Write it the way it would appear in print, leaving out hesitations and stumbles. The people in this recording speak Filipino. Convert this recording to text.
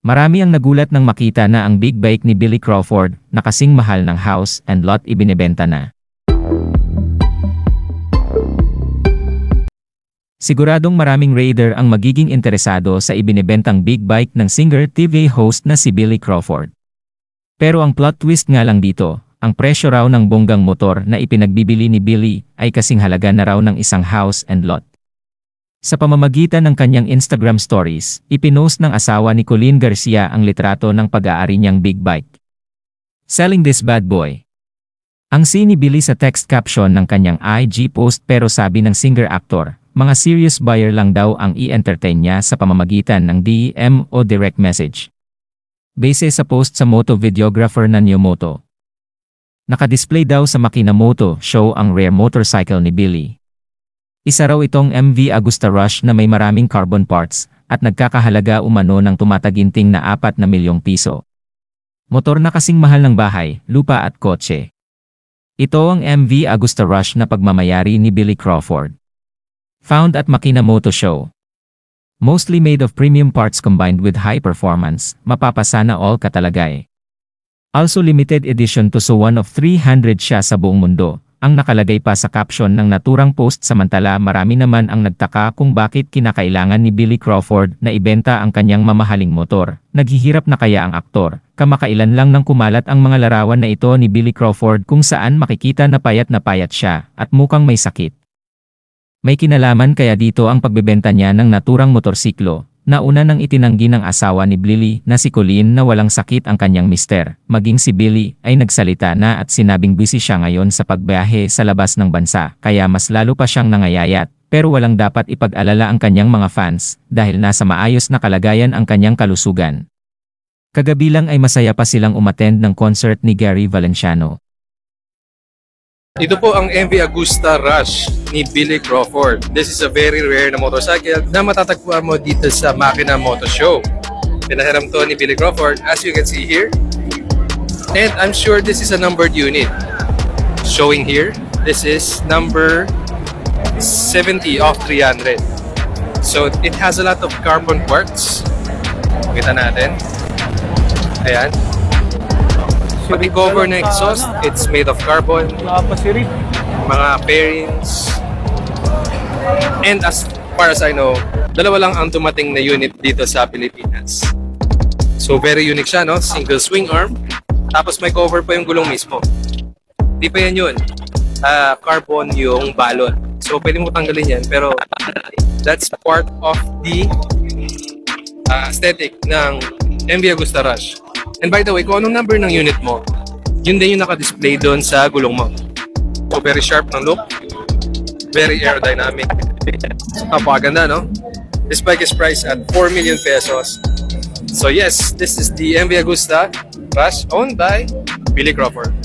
Marami ang nagulat nang makita na ang big bike ni Billy Crawford na kasing mahal ng house and lot ibinebenta na. Siguradong maraming raider ang magiging interesado sa ibinebentang big bike ng singer TV host na si Billy Crawford. Pero ang plot twist nga lang dito, ang presyo raw ng bonggang motor na ipinagbibili ni Billy ay kasing halaga na raw ng isang house and lot. Sa pamamagitan ng kanyang Instagram stories, ipinost ng asawa ni Colleen Garcia ang litrato ng pag-aari niyang big bike. Selling this bad boy. Ang scene ni Billy sa text caption ng kanyang IG post, pero sabi ng singer-actor, mga serious buyer lang daw ang i-entertain niya sa pamamagitan ng DM o direct message. Base sa post sa moto videographer na Neomoto. Nakadisplay daw sa Makina Moto Show ang rare motorcycle ni Billy. Isa raw itong MV Agusta Rush na may maraming carbon parts at nagkakahalaga umano ng tumataginting na 4 na milyong piso. Motor na kasing mahal ng bahay, lupa at kotse. Ito ang MV Agusta Rush na pagmamayari ni Billy Crawford. Found at Makina Moto Show. Mostly made of premium parts combined with high performance, mapapasana all ka talaga eh. Also limited edition to, so one of 300 siya sa buong mundo. Ang nakalagay pa sa caption ng naturang post. Samantala marami naman ang nagtaka kung bakit kinakailangan ni Billy Crawford na ibenta ang kanyang mamahaling motor. Naghihirap na kaya ang aktor? Kamakailan lang nang kumalat ang mga larawan na ito ni Billy Crawford kung saan makikita na payat siya at mukhang may sakit. May kinalaman kaya dito ang pagbebenta niya ng naturang motorsiklo? Nauna nang itinanggi ng asawa ni Billy na si Colleen na walang sakit ang kanyang mister. Maging si Billy ay nagsalita na at sinabing busy siya ngayon sa pagbiyahe sa labas ng bansa, kaya mas lalo pa siyang nangayayat. Pero walang dapat ipag-alala ang kanyang mga fans dahil nasa maayos na kalagayan ang kanyang kalusugan. Kagabi lang ay masaya pa silang umattend ng concert ni Gary Valenciano. Ito po ang MV Agusta Rush ni Billy Crawford. This is a very rare na motorcycle na matatagpuan mo dito sa Makina Moto Show. Pinahiram to ni Billy Crawford, as you can see here. And I'm sure this is a numbered unit. Showing here, this is number 70 of 300. So it has a lot of carbon parts. Kita natin. Ayan. Pati cover ng exhaust, it's made of carbon. Mga bearings. And as far as I know, dalawa lang ang dumating na unit dito sa Pilipinas. So very unique siya, no? Single swing arm. Tapos may cover pa yung gulong mismo. Di pa yan yun. Carbon yung balot. So pwede mo tanggalin yan. Pero that's part of the aesthetic ng MV Agusta Rush. And by the way, kung anong number ng unit mo, yun din yung naka-display doon sa gulong mo. So very sharp ng look. Very aerodynamic. Napakaganda, no? This bike is priced at 4 million pesos. So yes, this is the MV Agusta Rush owned by Billy Crawford.